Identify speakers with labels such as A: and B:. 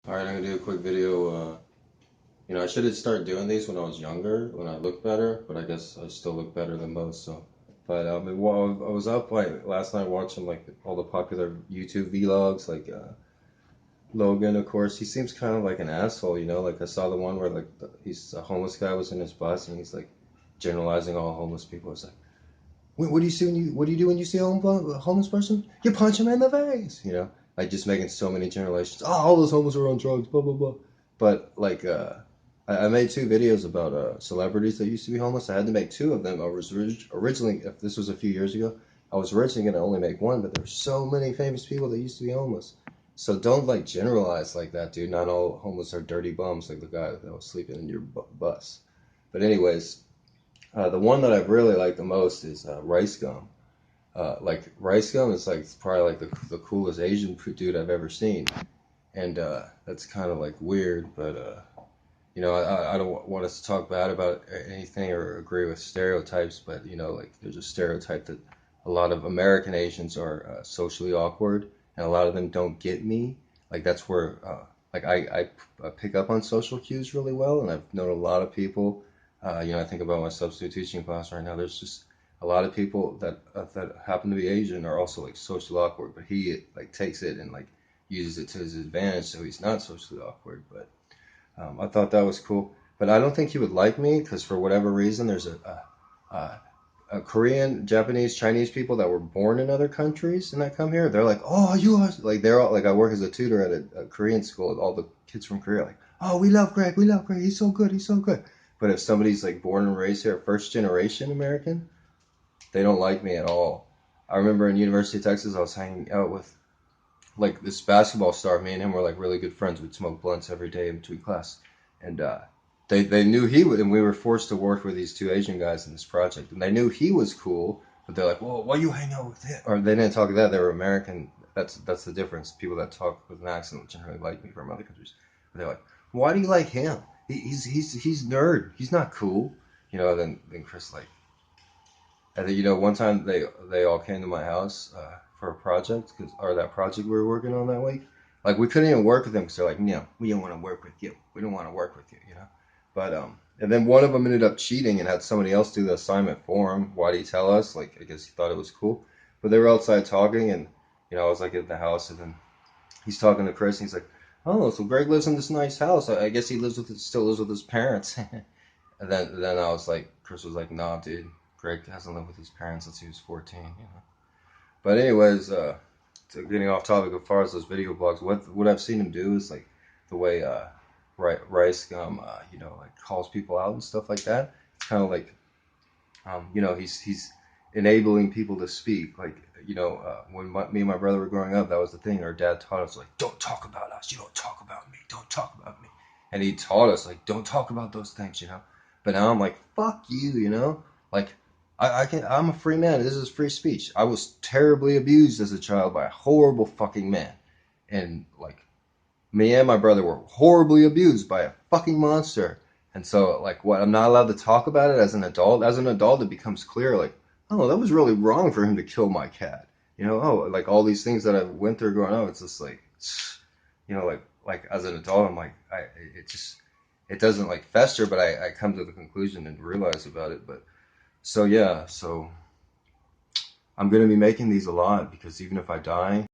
A: Alright, I'm gonna do a quick video. I should have started doing these when I was younger, when I looked better, but I guess I still look better than most. So, but while I was up like last night watching like all the popular YouTube vlogs, like Logan, of course, he seems kind of like an asshole, you know. Like I saw the one where like he's a homeless guy was in his bus and he's like generalizing all homeless people. It's like, what do you see when what do you do when you see a homeless person? You punch him in the face, you know. Like just making so many generalizations. Oh, all those homeless are on drugs, blah blah blah. But like, I made two videos about celebrities that used to be homeless. I had to make two of them. I was originally, if this was a few years ago, I was originally going to only make one, but there's so many famous people that used to be homeless. So don't like generalize like that, dude. Not all homeless are dirty bums like the guy that was sleeping in your bus. But anyways, the one that I've really liked the most is Rice Gum. Like Rice Gum is like probably like the coolest Asian dude I've ever seen, and that's kind of like weird, but I don't want us to talk bad about anything or agree with stereotypes, but like there's a stereotype that a lot of American Asians are socially awkward, and a lot of them don't get me. Like that's where like I pick up on social cues really well, and I've known a lot of people. I think about my substitute teaching class right now. There's just a lot of people that happen to be Asian are also like socially awkward, but he like takes it and like uses it to his advantage, so he's not socially awkward. But I thought that was cool, but I don't think he would like me because for whatever reason, there's a Korean, Japanese, Chinese people that were born in other countries and that come here. They're like, oh, you are like they're all like I work as a tutor at a Korean school. All the kids from Korea are like, oh, we love Greg, he's so good, he's so good. But if somebody's like born and raised here, first generation American, they don't like me at all. I remember in University of Texas, I was hanging out with like this basketball star. Me and him were like really good friends. We'd smoke blunts every day in between class, and they knew he would, and we were forced to work with these two Asian guys in this project, and they knew he was cool, but they're like, well, why you hang out with him? Or they didn't talk to that. They were American. That's the difference. People that talk with an accent generally like me from other countries. But they're like, why do you like him? He's nerd. He's not cool. Then Chris like and then, one time they all came to my house for a project, or that project we were working on that week. Like we couldn't even work with them because they're like, no, we don't want to work with you. We don't want to work with you, you know. But and then one of them ended up cheating and had somebody else do the assignment for him. Why did he tell us? Like I guess he thought it was cool. But they were outside talking, and I was like in the house, and then he's talking to Chris, and he's like, oh, so Greg lives in this nice house. I guess he still lives with his parents. And then I was like, Chris was like, nah, dude, Greg hasn't lived with his parents since he was 14, you know. But anyways, so getting off topic as far as those video blogs, what I've seen him do is like the way Rice Gum, like calls people out and stuff like that. It's kind of like, he's enabling people to speak. Like, when me and my brother were growing up, that was the thing. Our dad taught us like, don't talk about us. You don't talk about me. Don't talk about me. And he taught us like, don't talk about those things, you know. But now I'm like, fuck you, you know. Like, I'm a free man. This is free speech. I was terribly abused as a child by a horrible fucking man, and like me and my brother were horribly abused by a fucking monster. And so, like, what? I'm not allowed to talk about it as an adult. As an adult, it becomes clear, like, oh, that was really wrong for him to kill my cat. Oh, like all these things that I went through growing up. It's just like, like as an adult, I'm like, it doesn't like fester, but I come to the conclusion and realize about it. But so yeah, so I'm gonna be making these a lot because even if I die,